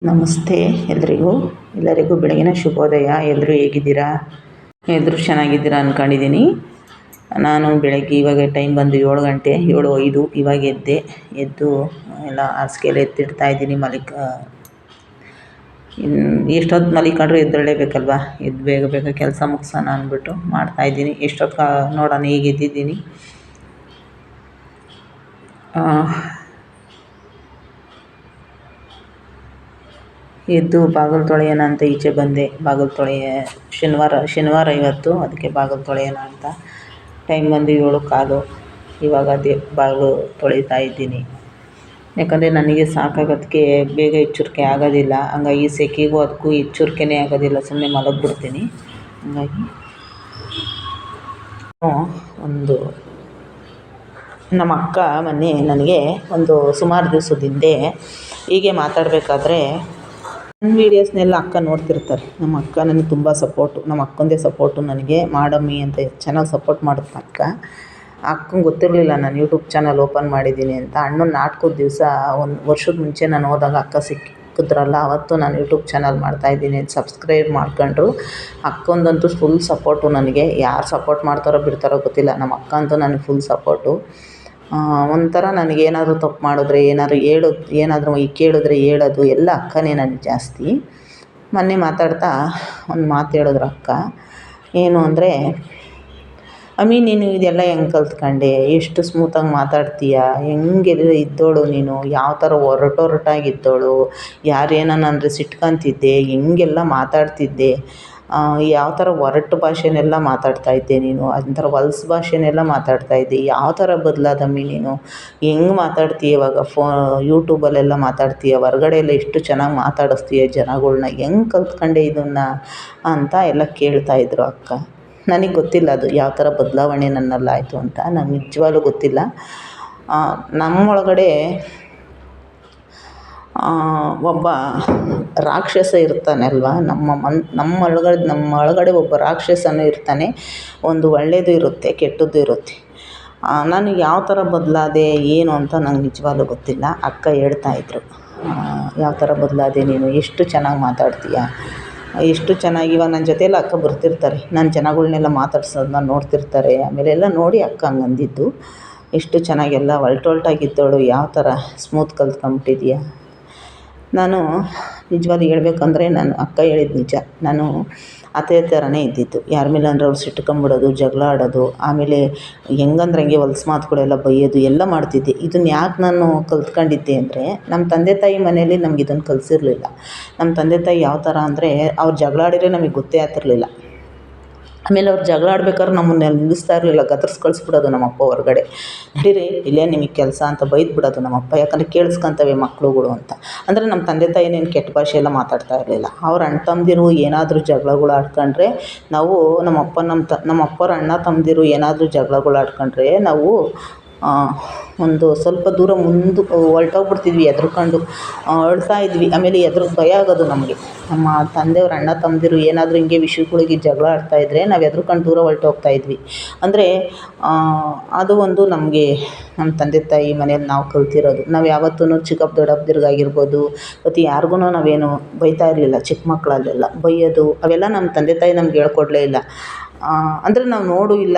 ನಮಸ್ತೆ ಎಲ್ಲರಿಗೂ ಬೆಳಗಿನ ಶುಭೋದಯ. ಎಲ್ಲರೂ ಹೇಗಿದ್ದೀರಾ? ಎಲ್ಲರೂ ಚೆನ್ನಾಗಿದ್ದೀರಾ ಅಂದ್ಕೊಂಡಿದ್ದೀನಿ. ನಾನು ಬೆಳಗ್ಗೆ ಇವಾಗ ಟೈಮ್ ಬಂದು 7 ಗಂಟೆ 7:05 ಇವಾಗ ಎದ್ದು ಎಲ್ಲ ಹಾಸಿಗೆಲ್ಲ ಎತ್ತಿಡ್ತಾಯಿದ್ದೀನಿ. ಎಷ್ಟೊತ್ತು ಮಲಿಕೊಂಡ್ರೂ ಎದ್ದೇಳಲೇಬೇಕಲ್ವ, ಎದ್ದು ಬೇಗ ಬೇಗ ಕೆಲಸ ಮುಗಿಸೋಣ ಅಂದ್ಬಿಟ್ಟು ಮಾಡ್ತಾಯಿದ್ದೀನಿ. ಎಷ್ಟೊತ್ತು ನೋಡೋಣ, ಈಗ ಎದ್ದಿದ್ದೀನಿ. ಎದ್ದು ಬಾಗಿಲು ತೊಳೆಯೋಣ ಅಂತ ಈಚೆ ಬಂದೆ. ಬಾಗಿಲು ಶನಿವಾರ ಇವತ್ತು, ಅದಕ್ಕೆ ಬಾಗಿಲು ತೊಳೆಯೋಣ ಅಂತ. ಟೈಮ್ ಬಂದು 7:15. ಇವಾಗ ಅದೇ ಬಾಗಿಲು ತೊಳಿತಾ ಇದ್ದೀನಿ. ಯಾಕಂದರೆ ನನಗೆ ಸಾಕಾಗೋದಕ್ಕೆ ಬೇಗ ಎಚ್ಚರಿಕೆ ಆಗೋದಿಲ್ಲ. ಹಂಗಾಗಿ ಸೆಕೆಗೂ ಅದಕ್ಕೂ ಎಚ್ಚರಿಕೆನೇ ಆಗೋದಿಲ್ಲ, ಸುಮ್ಮನೆ ಮಲಗಿಬಿಡ್ತೀನಿ. ಹಂಗಾಗಿ ನಮ್ಮ ಅಕ್ಕ ಮೊನ್ನೆ ನನಗೆ ಸುಮಾರು ದಿವಸದ ಹಿಂದೆ ಹೀಗೆ ಮಾತಾಡಬೇಕಾದ್ರೆ ನನ್ನ ವೀಡಿಯೋಸ್ನೆಲ್ಲ ಅಕ್ಕ ನೋಡ್ತಿರ್ತಾರೆ. ನಮ್ಮ ಅಕ್ಕ ನನಗೆ ತುಂಬ ಸಪೋರ್ಟು. ನಮ್ಮ ಅಕ್ಕಂದೇ ಸಪೋರ್ಟು ನನಗೆ. ಮಾಡಮ್ಮಿ ಅಂತ ಚೆನ್ನಾಗಿ ಸಪೋರ್ಟ್ ಮಾಡುತ್ತೆ ಅಕ್ಕ. ಅಕ್ಕಂಗೆ ಗೊತ್ತಿರಲಿಲ್ಲ ನಾನು ಯೂಟ್ಯೂಬ್ ಚಾನಲ್ ಓಪನ್ ಮಾಡಿದ್ದೀನಿ ಅಂತ. ಅಣ್ಣನ ನಾಟಕದ ದಿವಸ 1 ವರ್ಷದ ಮುಂಚೆ ನಾನು ಹೋದಾಗ ಅಕ್ಕ ಸಿಕ್ಕಿದ್ರಲ್ಲ, ಅವತ್ತು ನಾನು ಯೂಟ್ಯೂಬ್ ಚಾನಲ್ ಮಾಡ್ತಾಯಿದ್ದೀನಿ ಅಂತ ಸಬ್ಸ್ಕ್ರೈಬ್ ಮಾಡ್ಕೊಂಡ್ರು. ಅಕ್ಕಂದಂತೂ ಫುಲ್ ಸಪೋರ್ಟು ನನಗೆ. ಯಾರು ಸಪೋರ್ಟ್ ಮಾಡ್ತಾರೋ ಬಿಡ್ತಾರೋ ಗೊತ್ತಿಲ್ಲ, ನಮ್ಮ ಅಕ್ಕ ಅಂತೂ ನನಗೆ ಫುಲ್ ಸಪೋರ್ಟು. ಒಂಥರ ನನಗೇನಾದರೂ ತಪ್ಪು ಮಾಡಿದ್ರೆ, ಏನಾದರೂ ಕೇಳಿದ್ರೆ ಹೇಳೋದು ಎಲ್ಲ ಅಕ್ಕನೇ ನನಗೆ ಜಾಸ್ತಿ. ಮೊನ್ನೆ ಮಾತಾಡ್ತಾ ಒಂದು ಮಾತು ಹೇಳಿದ್ರು ಅಕ್ಕ. ಏನು ಅಂದರೆ, ಅಮ್ಮಿ ನೀನು ಇದೆಲ್ಲ ಹೆಂಗೆ ಕಲ್ತ್ಕೊಂಡೆ? ಎಷ್ಟು ಸ್ಮೂತಾಗಿ ಮಾತಾಡ್ತೀಯ? ಹೆಂಗೆಲ್ಲ ಇದ್ದೋಳು ನೀನು? ಯಾವ ಥರ ಒರಟಾಗಿದ್ದೋಳು? ಯಾರೇನಂದರೆ ಸಿಟ್ಕೊಂತಿದ್ದೆ? ಹೆಂಗೆಲ್ಲ ಮಾತಾಡ್ತಿದ್ದೆ? ಯಾವ ಥರ ಒರಟು ಭಾಷೆನೆಲ್ಲ ಮಾತಾಡ್ತಾಯಿದ್ದೆ ನೀನು? ಒಂಥರ ಹೊಲ್ಸು ಭಾಷೆನೆಲ್ಲ ಮಾತಾಡ್ತಾಯಿದ್ದೆ. ಯಾವ ಥರ ಬದಲಾದಮ್ಮಿ ನೀನು? ಹೆಂಗೆ ಮಾತಾಡ್ತೀಯ ಇವಾಗ? ಯೂಟ್ಯೂಬಲ್ಲೆಲ್ಲ ಮಾತಾಡ್ತೀಯ, ಹೊರಗಡೆ ಎಲ್ಲ ಎಷ್ಟು ಚೆನ್ನಾಗಿ ಮಾತಾಡಿಸ್ತೀಯ ಜನಗಳ್ನ, ಹೆಂಗೆ ಕಲ್ತ್ಕೊಂಡೆ ಇದನ್ನು ಅಂತ ಎಲ್ಲ ಕೇಳ್ತಾಯಿದ್ರು ಅಕ್ಕ. ನನಗೆ ಗೊತ್ತಿಲ್ಲ ಅದು ಯಾವ ಥರ ಬದಲಾವಣೆ ನನ್ನಲ್ಲಾಯಿತು ಅಂತ. ನನಗೆ ನಿಜವಾಗ್ಲೂ ಗೊತ್ತಿಲ್ಲ. ನಮ್ಮೊಳಗಡೆ ಒಬ್ಬ ರಾಕ್ಷಸ ಇರ್ತಾನೆ ಅಲ್ವಾ, ನಮ್ಮ ಒಳಗಡೆ ಒಬ್ಬ ರಾಕ್ಷಸನೂ ಇರ್ತಾನೆ. ಒಂದು ಒಳ್ಳೆಯದು ಇರುತ್ತೆ, ಕೆಟ್ಟದ್ದು ಇರುತ್ತೆ. ನನಗೆ ಯಾವ ಥರ ಬದಲಾದೆ ಏನು ಅಂತ ನಂಗೆ ನಿಜವಾಗ್ಲೂ ಗೊತ್ತಿಲ್ಲ. ಅಕ್ಕ ಹೇಳ್ತಾಯಿದ್ರು, ಯಾವ ಥರ ಬದಲಾದೆ ನೀನು? ಎಷ್ಟು ಚೆನ್ನಾಗಿ ಮಾತಾಡ್ತೀಯ, ಎಷ್ಟು ಚೆನ್ನಾಗಿ. ಇವಾಗ ನನ್ನ ಜೊತೆಯೆಲ್ಲ ಅಕ್ಕ ಬರ್ತಿರ್ತಾರೆ, ನಾನು ಜನಗಳ್ನೆಲ್ಲ ಮಾತಾಡ್ಸೋದನ್ನ ನೋಡ್ತಿರ್ತಾರೆ. ಆಮೇಲೆ ಎಲ್ಲ ನೋಡಿ ಅಕ್ಕ ಹಂಗೆ ಅಂದಿದ್ದು. ಎಷ್ಟು ಚೆನ್ನಾಗೆಲ್ಲ ಒರಟಾಗಿದ್ದವಳು ಯಾವ ಥರ ಸ್ಮೂತ್ ಕಲ್ತ್ಕೊಂಬಿಟ್ಟಿದೀಯ. ನಾನು ನಿಜವಾಗ್ಲೂ ಹೇಳ್ಬೇಕಂದ್ರೆ, ನಾನು ಅಕ್ಕ ಹೇಳಿದ್ದು ನಿಜ. ನಾನು ಅದೇ ಥರನೇ ಇದ್ದಿದ್ದು. ಯಾರ ಮೇಲೆ ಅಂದರೆ ಅವ್ರು ಸಿಟ್ಕೊಂಬಿಡೋದು, ಜಗಳ ಆಡೋದು, ಆಮೇಲೆ ಹೆಂಗಂದ್ರೆ ಹಂಗೆ ಹೊಲ್ಸು ಮಾತುಗಳೆಲ್ಲ ಬೈಯೋದು ಎಲ್ಲ ಮಾಡ್ತಿದ್ದೆ. ಇದನ್ನು ಯಾಕೆ ನಾನು ಕಲ್ತ್ಕೊಂಡಿದ್ದೆ ಅಂದರೆ, ನಮ್ಮ ತಂದೆ ತಾಯಿ ಮನೆಯಲ್ಲಿ ನಮ್ಗೆ ಇದನ್ನು ಕಲಿಸಿರ್ಲಿಲ್ಲ. ನಮ್ಮ ತಂದೆ ತಾಯಿ ಯಾವ ಥರ ಅಂದರೆ, ಅವ್ರು ಜಗಳ ಆಡಿದರೆ ನಮಗೆ ಗೊತ್ತೇ ಆಗ್ತಿರ್ಲಿಲ್ಲ. ಆಮೇಲೆ ಅವ್ರು ಜಗಳ ಆಡ್ಬೇಕಾದ್ರೆ ನಮ್ಮನ್ನ ನಿಲ್ಲಿಸ್ತಾ ಇರಲಿಲ್ಲ, ಗದರ್ಸ್ ಕಳಿಸ್ಬಿಡೋದು ನಮ್ಮಪ್ಪ ಹೊರಗಡೆ. ನಡೀರಿ ಇಲ್ಲೇ ನಿಮಗೆ ಕೆಲಸ ಅಂತ ಬೈದ್ಬಿಡೋದು ನಮ್ಮಪ್ಪ. ಯಾಕಂದರೆ ಕೇಳಿಸ್ಕೊಂತವೆ ಮಕ್ಳುಗಳು ಅಂತ. ಅಂದರೆ ನಮ್ಮ ತಂದೆ ತಾಯಿನೇನು ಕೆಟ್ಟ ಭಾಷೆ ಎಲ್ಲ ಮಾತಾಡ್ತಾ ಇರಲಿಲ್ಲ. ಅವ್ರ ಅಣ್ಣ ತಮ್ಮದಿರು ಏನಾದರೂ ಜಗಳಗಳು ಆಡ್ಕೊಂಡ್ರೆ ನಾವು ನಮ್ಮಪ್ಪವ್ರ ಅಣ್ಣ ತಮ್ಮದಿರು ಏನಾದರೂ ಜಗಳಗಳು ಆಡ್ಕೊಂಡ್ರೆ ನಾವು ಒಂದು ಸ್ವಲ್ಪ ದೂರ ಹೊರಟೋಗ್ಬಿಡ್ತಿದ್ವಿ ಹೆದ್ರ್ಕೊಂಡು. ಅಳ್ತಾ ಇದ್ವಿ. ಆಮೇಲೆ ಭಯ ಆಗೋದು ನಮಗೆ. ನಮ್ಮ ತಂದೆಯವ್ರ ಅಣ್ಣ ತಮ್ಮದಿರು ಏನಾದರೂ ಹಿಂಗೆ ವಿಷಯಗಳಿಗೆ ಜಗಳ ಆಡ್ತಾಯಿದ್ರೆ ನಾವು ಹೆದ್ರ್ಕೊಂಡು ದೂರ ಹೊರಟೋಗ್ತಾಯಿದ್ವಿ. ಅಂದರೆ ಅದು ಒಂದು ನಮಗೆ ನಮ್ಮ ತಂದೆ ತಾಯಿ ಮನೇಲಿ ನಾವು ಕಲ್ತಿರೋದು. ನಾವು ಯಾವತ್ತೂ ಚಿಕ್ಕಪ್ಪ ದೊಡ್ಡಪ್ಪದಿರ್ಗಾಗಿರ್ಬೋದು ಮತ್ತು ಯಾರಿಗೂ ನಾವೇನು ಬೈತಾ ಇರಲಿಲ್ಲ. ಚಿಕ್ಕ ಮಕ್ಕಳಲ್ಲೆಲ್ಲ ಬೈಯೋದು ಅವೆಲ್ಲ ನಮ್ಮ ತಂದೆ ತಾಯಿ ನಮ್ಗೆ ಹೇಳ್ಕೊಡ್ಲೇ ಇಲ್ಲ. ಅಂದರೆ ನಾವು ನೋಡೂ ಇಲ್ಲ.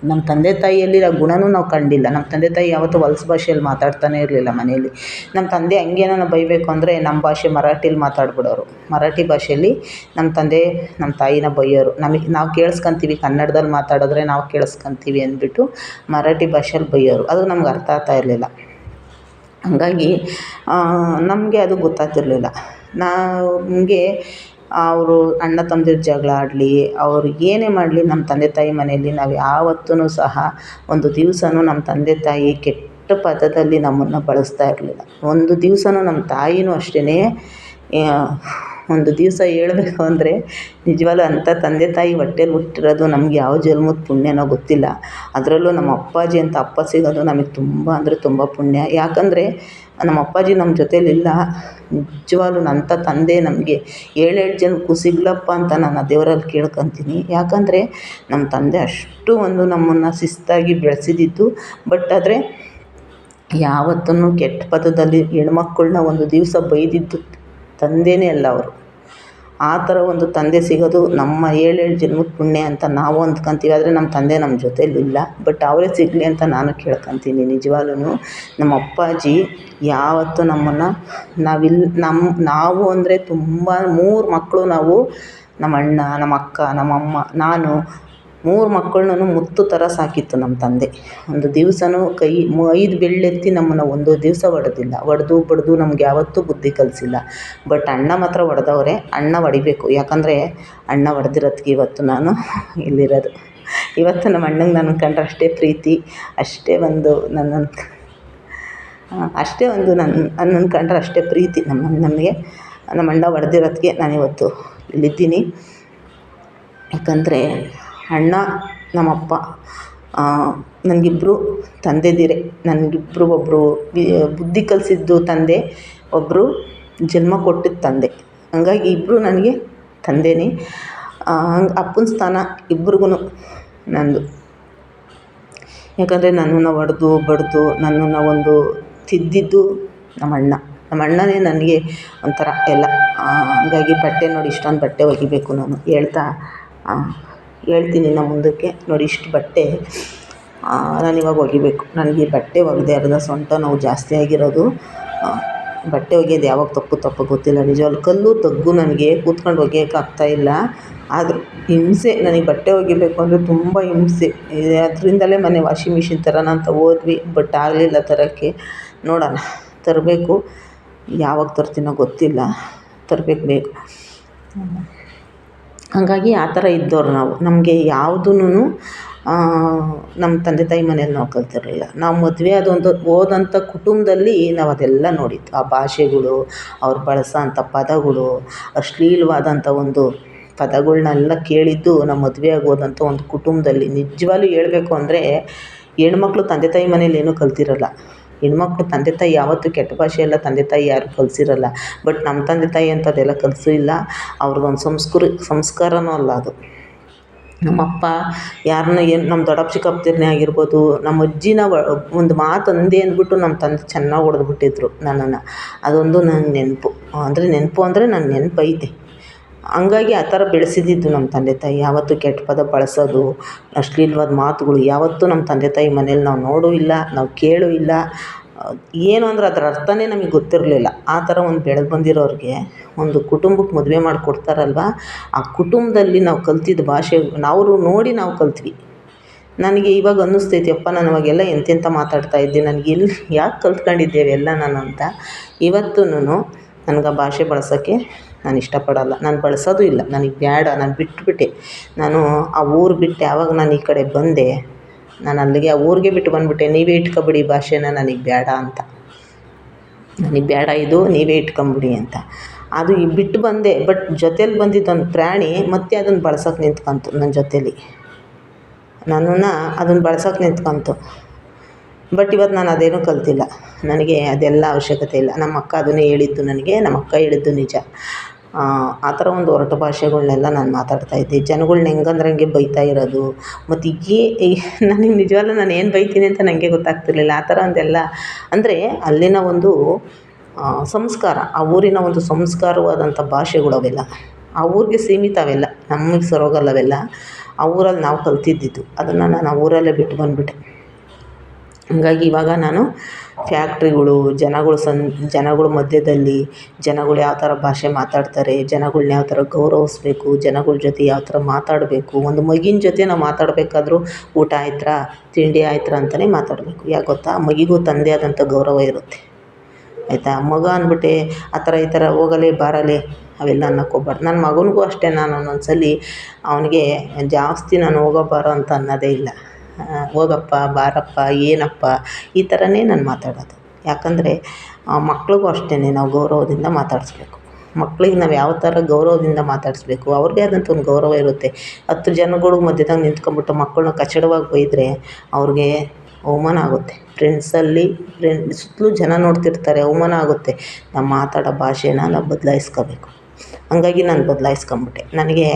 ನಮ್ಮ ತಂದೆ ತಾಯಿಯಲ್ಲಿ ಆ ಗುಣನೂ ನಾವು ಕಂಡಿಲ್ಲ. ನಮ್ಮ ತಂದೆ ತಾಯಿ ಯಾವತ್ತೂ ಹೊಲ್ಸು ಭಾಷೆಯಲ್ಲಿ ಮಾತಾಡ್ತಾನೇ ಇರಲಿಲ್ಲ ಮನೆಯಲ್ಲಿ. ನಮ್ಮ ತಂದೆ ಹಂಗೇನಾನ ಬೈಬೇಕು ಅಂದರೆ ನಮ್ಮ ಭಾಷೆ ಮರಾಠಿಲಿ ಮಾತಾಡ್ಬಿಡೋರು. ಮರಾಠಿ ಭಾಷೆಯಲ್ಲಿ ನಮ್ಮ ತಾಯಿನ ಬೈಯೋರು. ನಾವು ಕೇಳಿಸ್ಕೊಂತೀವಿ, ಕನ್ನಡದಲ್ಲಿ ಮಾತಾಡಿದ್ರೆ ನಾವು ಕೇಳಿಸ್ಕೊಂತೀವಿ ಅಂದ್ಬಿಟ್ಟು ಮರಾಠಿ ಭಾಷೆಯಲ್ಲಿ ಬೈಯೋರು. ಅದು ನಮ್ಗೆ ಅರ್ಥ ಆಗ್ತಾ ಇರಲಿಲ್ಲ. ಹಂಗಾಗಿ ನಮಗೆ ಅದು ಗೊತ್ತಾಗ್ತಿರ್ಲಿಲ್ಲ. ನಮಗೆ ಅವರು ಅಣ್ಣ ತಮ್ಮದಿರು ಜಗಳ ಆಡಲಿ, ಅವರು ಏನೇ ಮಾಡಲಿ, ನಮ್ಮ ತಂದೆ ತಾಯಿ ಮನೆಯಲ್ಲಿ ನಾವು ಯಾವತ್ತೂ ಸಹ ಒಂದು ದಿವಸನೂ ನಮ್ಮ ತಂದೆ ತಾಯಿ ಕೆಟ್ಟ ಪದದಲ್ಲಿ ನಮ್ಮನ್ನು ಬಳಸ್ತಾ ಇರಲಿಲ್ಲ. ಒಂದು ದಿವಸನೂ ನಮ್ಮ ತಾಯಿನೂ ಅಷ್ಟೇ. ಒಂದು ದಿವಸ ಹೇಳ್ಬೇಕು ಅಂದರೆ, ನಿಜವಾಗ್ಲೂ ಅಂಥ ತಂದೆ ತಾಯಿ ಹೊಟ್ಟೇಲಿ ಹುಟ್ಟಿರೋದು ನಮ್ಗೆ ಯಾವ ಜನ್ಮದ ಪುಣ್ಯನೋ ಗೊತ್ತಿಲ್ಲ. ಅದರಲ್ಲೂ ನಮ್ಮ ಅಪ್ಪಾಜಿ ಅಂತ ಅಪ್ಪ ಸಿಗೋದು ನಮಗೆ ತುಂಬ ಅಂದರೆ ತುಂಬ ಪುಣ್ಯ. ಯಾಕಂದರೆ ನಮ್ಮ ಅಪ್ಪಾಜಿ ನಮ್ಮ ಜೊತೇಲಿಲ್ಲ. ನಿಜವಾಗ್ಲೂ ಅಂಥ ತಂದೆ ನಮಗೆ 7 ಜನಕ್ಕೂ ಸಿಗ್ಲಪ್ಪ ಅಂತ ನಾನು ಆ ದೇವರಲ್ಲಿ ಕೇಳ್ಕೊತೀನಿ. ಯಾಕಂದರೆ ನಮ್ಮ ತಂದೆ ಅಷ್ಟು ನಮ್ಮನ್ನು ಶಿಸ್ತಾಗಿ ಬೆಳೆಸಿದ್ದು. ಬಟ್ ಆದರೆ ಯಾವತ್ತೂ ಕೆಟ್ಟ ಪದದಲ್ಲಿ ಹೆಣ್ಮಕ್ಳನ್ನ ಒಂದು ದಿವಸ ಬೈದಿದ್ದು ತಂದೆಯೇ ಅಲ್ಲ ಅವರು. ಆ ಥರ ಒಂದು ತಂದೆ ಸಿಗೋದು ನಮ್ಮ ಏಳೇಳು ಜನ್ಮದ ಪುಣ್ಯ ಅಂತ ನಾವು ಅಂದ್ಕೊಂತೀವಿ. ಆದರೆ ನಮ್ಮ ತಂದೆ ನಮ್ಮ ಜೊತೇಲಿಲ್ಲ. ಬಟ್ ಅವರೇ ಸಿಗಲಿ ಅಂತ ನಾನು ಕೇಳ್ಕೊತೀನಿ ನಿಜವಾಗ್ಲೂ. ನಮ್ಮ ಅಪ್ಪಾಜಿ ಯಾವತ್ತೂ ನಮ್ಮನ್ನು ನಾವು ಅಂದರೆ ತುಂಬ 3 ಮಕ್ಕಳು ನಾವು. ನಮ್ಮ ಅಣ್ಣ, ನಮ್ಮ ಅಕ್ಕ, ನಮ್ಮಮ್ಮ, ನಾನು 3 ಮಕ್ಕಳನ್ನೂ ಮುತ್ತು ಥರ ಸಾಕಿತ್ತು ನಮ್ಮ ತಂದೆ. ಒಂದು ದಿವಸನೂ 5 ಬೆರಳೆತ್ತಿ ನಮ್ಮನ್ನು ಒಂದು ದಿವಸ ಹೊಡೆದಿಲ್ಲ. ಹೊಡೆದು ಬಡ್ದು ನಮ್ಗೆ ಯಾವತ್ತೂ ಬುದ್ಧಿ ಕಲಿಸಿಲ್ಲ. ಬಟ್ ಅಣ್ಣ ಮಾತ್ರ ಹೊಡೆದವ್ರೆ. ಅಣ್ಣ ಹೊಡಿಬೇಕು, ಯಾಕಂದರೆ ಅಣ್ಣ ಹೊಡೆದಿರೋದಕ್ಕೆ ಇವತ್ತು ನಾನು ಇಲ್ಲಿರೋದು. ಇವತ್ತು ನಮ್ಮ ಅಣ್ಣಂಗೆ ನನ್ನ ಕಂಡ್ರೆ ಅಷ್ಟೇ ಪ್ರೀತಿ, ಅಷ್ಟೇ ಒಂದು ನನ್ನನ್ನು ಕಂಡ್ರೆ ಅಷ್ಟೇ ಪ್ರೀತಿ ನನಗೆ. ನಮ್ಮ ಅಣ್ಣ ಹೊಡೆದಿರೋದಕ್ಕೆ ನಾನಿವತ್ತು ಇಲ್ಲಿದ್ದೀನಿ. ಯಾಕಂದರೆ ಅಣ್ಣ, ನಮ್ಮಪ್ಪ ನನಗಿಬ್ಬರು ತಂದೆದಿರೇ. ನನಗಿಬ್ಬರು, ಒಬ್ಬರು ಬುದ್ಧಿ ಕಲಿಸಿದ್ದು ತಂದೆ, ಒಬ್ಬರು ಜನ್ಮ ಕೊಟ್ಟಿದ್ದು ತಂದೆ. ಹಂಗಾಗಿ ಇಬ್ಬರು ನನಗೆ ತಂದೆಯೇ. ಅಪ್ಪನ ಸ್ಥಾನ ಇಬ್ರಿಗೂ ನಂದು. ಯಾಕಂದರೆ ನನ್ನನ್ನು ಹೊಡೆದು ಬಡಿದು ನನ್ನನ್ನು ಒಂದು ತಿದ್ದಿದ್ದು ನಮ್ಮ ಅಣ್ಣನೇ ನನಗೆ ಒಂಥರ ಎಲ್ಲ. ಹಂಗಾಗಿ ಬಟ್ಟೆ ನೋಡಿ, ಇಷ್ಟೊಂದು ಬಟ್ಟೆ ಒಗಿಬೇಕು ನಾನು ಹೇಳ್ತೀನಿ ಇನ್ನು ಮುಂದಕ್ಕೆ. ನೋಡಿ ಇಷ್ಟು ಬಟ್ಟೆ ನಾನಿವಾಗ ಒಗಿಬೇಕು. ನನಗೆ ಈ ಬಟ್ಟೆ ಒಗೆದೆ ಅರ್ಧ ಸೊಂಟ ನೋವು ಜಾಸ್ತಿ ಆಗಿರೋದು. ಬಟ್ಟೆ ಒಗೆಯೋದು ಯಾವಾಗ ತಪ್ಪು ಗೊತ್ತಿಲ್ಲ ನಿಜವಾಗ್ಲೂ. ಕಲ್ಲು ತಗ್ಗು ನನಗೆ ಕೂತ್ಕೊಂಡು ಒಗೆಯೋಕ್ಕಾಗ್ತಾಯಿಲ್ಲ. ಆದರೂ ಹಿಂಸೆ, ನನಗೆ ಬಟ್ಟೆ ಒಗಿಬೇಕು ಅಂದರೆ ತುಂಬ ಹಿಂಸೆ. ಅದರಿಂದಲೇ ಮನೆ ವಾಷಿಂಗ್ ಮಿಷಿನ್ ತರೋಣ ಅಂತ ಹೋದ್ವಿ. ಬಟ್ ಆಗಲಿಲ್ಲ ತರೋಕ್ಕೆ. ನೋಡೋಣ, ತರಬೇಕು. ಯಾವಾಗ ತರ್ತೀನೋ ಗೊತ್ತಿಲ್ಲ, ತರಬೇಕು. ಹಾಗಾಗಿ ಆ ಥರ ಇದ್ದವ್ರು ನಾವು. ನಮಗೆ ಯಾವುದೂನು ನಮ್ಮ ತಂದೆ ತಾಯಿ ಮನೇಲಿ ನಾವು ಕಲ್ತಿರಲಿಲ್ಲ. ನಾವು ಮದುವೆ ಹೋದಂಥ ಕುಟುಂಬದಲ್ಲಿ ನಾವು ಅದೆಲ್ಲ ನೋಡಿದ್ದು. ಆ ಭಾಷೆಗಳು, ಅವ್ರು ಬಳಸೋಂಥ ಪದಗಳು, ಅಶ್ಲೀಲವಾದಂಥ ಒಂದು ಪದಗಳ್ನೆಲ್ಲ ಕೇಳಿದ್ದು ನಮ್ಮ ಮದುವೆಯಾಗಿ ಹೋದಂಥ ಒಂದು ಕುಟುಂಬದಲ್ಲಿ. ನಿಜವಾಗ್ಲೂ ಹೇಳಬೇಕು ಅಂದರೆ ಹೆಣ್ಮಕ್ಳು ತಂದೆ ತಾಯಿ ಮನೇಲಿ ಏನೂ ಕಲ್ತಿರಲ್ಲ. ಹೆಣ್ಮಕ್ಳು ತಂದೆ ತಾಯಿ ಯಾವತ್ತೂ ಕೆಟ್ಟ ಭಾಷೆ ಎಲ್ಲ ತಂದೆ ತಾಯಿ ಯಾರೂ ಕಲಿಸಿರಲ್ಲ. ಬಟ್ ನಮ್ಮ ತಂದೆ ತಾಯಿ ಅಂಥದ್ದೆಲ್ಲ ಕಲಿಸಿಲ್ಲ. ಅವ್ರದ್ದೊಂದು ಸಂಸ್ಕಾರನೂ ಅಲ್ಲ ಅದು. ನಮ್ಮಪ್ಪ ಯಾರನ್ನ ಏನು, ನಮ್ಮ ದೊಡ್ಡಪ್ಪ ಚಿಕ್ಕಪ್ಪದಿರನ್ನೇ ಆಗಿರ್ಬೋದು, ನಮ್ಮ ಅಜ್ಜಿನ ಒಂದು ಮಾತು ಅಂದೆ ಅಂದ್ಬಿಟ್ಟು ನಮ್ಮ ತಂದೆ ಚೆನ್ನಾಗಿ ಹೊಡೆದ್ಬಿಟ್ಟಿದ್ರು ನನ್ನನ್ನು. ಅದೊಂದು ನಂಗೆ ನೆನಪು ಅಂದರೆ ನಂಗೆ ನೆನಪೈತೆ. ಹಂಗಾಗಿ ಆ ಥರ ಬೆಳೆಸಿದ್ದು ನಮ್ಮ ತಂದೆ ತಾಯಿ. ಯಾವತ್ತೂ ಕೆಟ್ಟ ಪದ ಬಳಸೋದು, ಅಶ್ಲೀಲವಾದ ಮಾತುಗಳು ಯಾವತ್ತೂ ನಮ್ಮ ತಂದೆ ತಾಯಿ ಮನೇಲಿ ನಾವು ನೋಡೂ ಇಲ್ಲ, ನಾವು ಕೇಳೂ ಇಲ್ಲ. ಏನು ಅಂದ್ರೆ ಅದರ ಅರ್ಥನೇ ನಮಗೆ ಗೊತ್ತಿರಲಿಲ್ಲ. ಆ ಥರ ಒಂದು ಬೆಳೆದು ಬಂದಿರೋರಿಗೆ ಒಂದು ಕುಟುಂಬಕ್ಕೆ ಮದುವೆ ಮಾಡಿಕೊಡ್ತಾರಲ್ವ, ಆ ಕುಟುಂಬದಲ್ಲಿ ನಾವು ಕಲ್ತಿದ್ದ ಭಾಷೆ ನಾವು ನೋಡಿ ನಾವು ಕಲ್ತ್ವಿ. ನನಗೆ ಇವಾಗ ಅನ್ನಿಸ್ತೈತಿ, ಅಪ್ಪ ನಾನು ಅವಾಗೆಲ್ಲ ಎಂತೆಂಥ ಮಾತಾಡ್ತಾಯಿದ್ದೆ, ನನಗೆ ಯಾಕೆ ಕಲ್ತ್ಕೊಂಡಿದ್ದೇವೆ ಎಲ್ಲ ನಾನು ಅಂತ. ಇವತ್ತೂನು ನನಗೆ ಆ ಭಾಷೆ ಬಳಸೋಕ್ಕೆ ನಾನು ಇಷ್ಟಪಡಲ್ಲ. ನಾನು ಬಳಸೋದು ಇಲ್ಲ. ನನಗೆ ಬೇಡ, ನಾನು ಬಿಟ್ಟುಬಿಟ್ಟೆ. ನಾನು ಆ ಊರು ಬಿಟ್ಟು ಯಾವಾಗ ನಾನು ಈ ಕಡೆ ಬಂದೆ, ನಾನು ಅಲ್ಲಿಗೆ ಆ ಊರಿಗೆ ಬಿಟ್ಟು ಬಂದುಬಿಟ್ಟೆ. ನೀವೇ ಇಟ್ಕೊಬಿಡಿ ಭಾಷೆನ, ನನಗೆ ಬೇಡ ಅಂತ. ನನಗೆ ಬೇಡ ಇದು, ನೀವೇ ಇಟ್ಕೊಂಬಿಡಿ ಅಂತ. ಅದು ಬಿಟ್ಟು ಬಂದೆ. ಬಟ್ ಜೊತೇಲಿ ಬಂದಿದ್ದೊಂದು ಪ್ರಾಣಿ ಮತ್ತೆ ಅದನ್ನು ಬಳಸೋಕೆ ನಿಂತ್ಕೊಂತು ನನ್ನ ಜೊತೇಲಿ. ನನ್ನನ್ನು ಅದನ್ನು ಬಳಸೋಕೆ ನಿಂತ್ಕೊಂತು. ಬಟ್ ಇವತ್ತು ನಾನು ಅದೇನೂ ಕಲ್ತಿಲ್ಲ. ನನಗೆ ಅದೆಲ್ಲ ಅವಶ್ಯಕತೆ ಇಲ್ಲ. ನಮ್ಮ ಅಕ್ಕ ಅದನ್ನೇ ಹೇಳಿದ್ದು ನನಗೆ. ನಮ್ಮ ಅಕ್ಕ ಹೇಳಿದ್ದು ನಿಜ. ಆ ಥರ ಒಂದು ಒರಟು ಭಾಷೆಗಳ್ನೆಲ್ಲ ನಾನು ಮಾತಾಡ್ತಾಯಿದ್ದೆ. ಜನಗಳ್ನ ಹೆಂಗಂದ್ರಂಗೆ ಬೈತಾ ಇರೋದು. ಮತ್ತು ನನಗೆ ನಿಜವಾಗ್ಲೂ ನಾನು ಏನು ಬೈತೀನಿ ಅಂತ ನನಗೆ ಗೊತ್ತಾಗ್ತಿರ್ಲಿಲ್ಲ. ಆ ಥರ ಒಂದೆಲ್ಲ ಅಂದರೆ ಅಲ್ಲಿನ ಒಂದು ಸಂಸ್ಕಾರ, ಆ ಊರಿನ ಒಂದು ಸಂಸ್ಕಾರವಾದಂಥ ಭಾಷೆಗಳು ಅವೆಲ್ಲ. ಆ ಊರಿಗೆ ಸೀಮಿತ ಅವೆಲ್ಲ, ನಮಗೆ ಸರೋಗಲ್ಲ ಅವೆಲ್ಲ. ಆ ಊರಲ್ಲಿ ನಾವು ಕಲ್ತಿದ್ದಿದ್ದು. ಅದನ್ನು ನಾನು ಆ ಊರಲ್ಲೇ ಬಿಟ್ಟು ಬಂದುಬಿಟ್ಟೆ. ಹಂಗಾಗಿ ಇವಾಗ ನಾನು ಫ್ಯಾಕ್ಟ್ರಿಗಳು, ಜನಗಳ ಮಧ್ಯದಲ್ಲಿ ಜನಗಳು ಯಾವ ಥರ ಭಾಷೆ ಮಾತಾಡ್ತಾರೆ, ಜನಗಳ್ನ ಯಾವ ಥರ ಗೌರವಿಸ್ಬೇಕು, ಜನಗಳ ಜೊತೆ ಯಾವ ಥರ ಮಾತಾಡಬೇಕು. ಒಂದು ಮಗಿನ ಜೊತೆ ನಾವು ಮಾತಾಡಬೇಕಾದ್ರೂ ಊಟ ಆಯ್ತಾ, ತಿಂಡಿ ಆಯ್ತಾ ಅಂತಲೇ ಮಾತಾಡಬೇಕು. ಯಾಕೆ ಗೊತ್ತಾ, ಮಗಿಗೂ ತಂದೆ ಆದಂಥ ಗೌರವ ಇರುತ್ತೆ. ಆಯಿತಾ. ಮಗ ಅಂದ್ಬಿಟ್ಟೆ ಆ ಥರ ಈ ಥರ ಹೋಗಲೇ ಬಾರಲೇ ಅವೆಲ್ಲ ಅನ್ನೋಕ್ಕೋಗ್ಬಾರ್ದು. ನನ್ನ ಮಗನಿಗೂ ಅಷ್ಟೇ, ನಾನು ಒಂದೊಂದು ಸಲ ಅವನಿಗೆ ಜಾಸ್ತಿ ನಾನು ಹೋಗೋ ಬಾರೋ ಅಂತ ಅನ್ನೋದೇ ಇಲ್ಲ. ಹೋಗಪ್ಪ, ಬಾರಪ್ಪ, ಏನಪ್ಪ, ಈ ಥರನೇ ನಾನು ಮಾತಾಡೋದು. ಯಾಕಂದರೆ ಮಕ್ಳಿಗೂ ಅಷ್ಟೇ ನಾವು ಗೌರವದಿಂದ ಮಾತಾಡಿಸ್ಬೇಕು. ಮಕ್ಳಿಗೆ ನಾವು ಯಾವ ಥರ ಗೌರವದಿಂದ ಮಾತಾಡಿಸ್ಬೇಕು, ಅವ್ರಿಗೆ ಆದಂಥ ಒಂದು ಗೌರವ ಇರುತ್ತೆ. 10 ಜನಗಳು ಮಧ್ಯದಾಗ ನಿಂತ್ಕೊಂಡ್ಬಿಟ್ಟು ಮಕ್ಕಳನ್ನ ಕಚಡವಾಗಿ ಬೈದರೆ ಅವ್ರಿಗೆ ಅವಮಾನ ಆಗುತ್ತೆ. ಸುತ್ತಲೂ ಜನ ನೋಡ್ತಿರ್ತಾರೆ, ಅವಮಾನ ಆಗುತ್ತೆ. ನಾವು ಮಾತಾಡೋ ಭಾಷೆನ ನಾವು ಬದಲಾಯಿಸ್ಕೋಬೇಕು. ಹಂಗಾಗಿ ನಾನು ಬದಲಾಯಿಸ್ಕೊಂಬಿಟ್ಟೆ. ನನಗೆ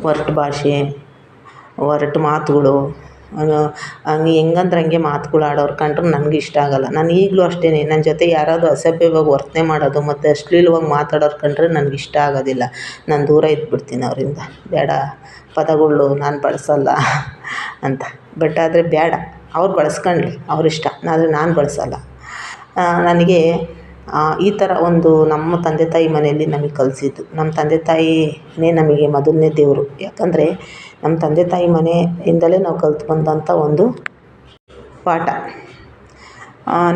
ಒರಟು ಭಾಷೆ, ಒರಟು ಮಾತುಗಳು ಹಂಗೆ ಹೆಂಗಂದ್ರೆ ಹಂಗೆ ಮಾತುಗಳು ಆಡೋರು ಕಂಡ್ರೆ ನನಗೆ ಇಷ್ಟ ಆಗೋಲ್ಲ. ನಾನು ಈಗಲೂ ಅಷ್ಟೇ, ನನ್ನ ಜೊತೆ ಯಾರಾದರೂ ಅಸಭ್ಯವಾಗಿ ವರ್ತನೆ ಮಾಡೋದು ಮತ್ತು ಅಶ್ಲೀಲವಾಗಿ ಮಾತಾಡೋರು ಕಂಡ್ರೆ ನನಗೆ ಇಷ್ಟ ಆಗೋದಿಲ್ಲ. ನಾನು ದೂರ ಇದ್ದುಬಿಡ್ತೀನಿ ಅವರಿಂದ. ಬೇಡ ಪದಗಳು ನಾನು ಬಳಸಲ್ಲ ಅಂತ. ಬಟ್ ಆದರೆ ಬೇಡ, ಅವ್ರು ಬಳಸ್ಕೊಳ್ಳಿ, ಅವ್ರಿಷ್ಟ, ಆದರೆ ನಾನು ಬಳಸಲ್ಲ. ನನಗೆ ಈ ಥರ ಒಂದು ನಮ್ಮ ತಂದೆ ತಾಯಿ ಮನೆಯಲ್ಲಿ ನಮಗೆ ಕಲಿಸಿದ್ದು. ನಮ್ಮ ತಂದೆ ತಾಯಿಯೇ ನಮಗೆ ಮೊದಲನೇ ದೇವರು. ಯಾಕಂದರೆ ನಮ್ಮ ತಂದೆ ತಾಯಿ ಮನೆಯಿಂದಲೇ ನಾವು ಕಲ್ತು ಬಂದಂಥ ಒಂದು ಪಾಠ.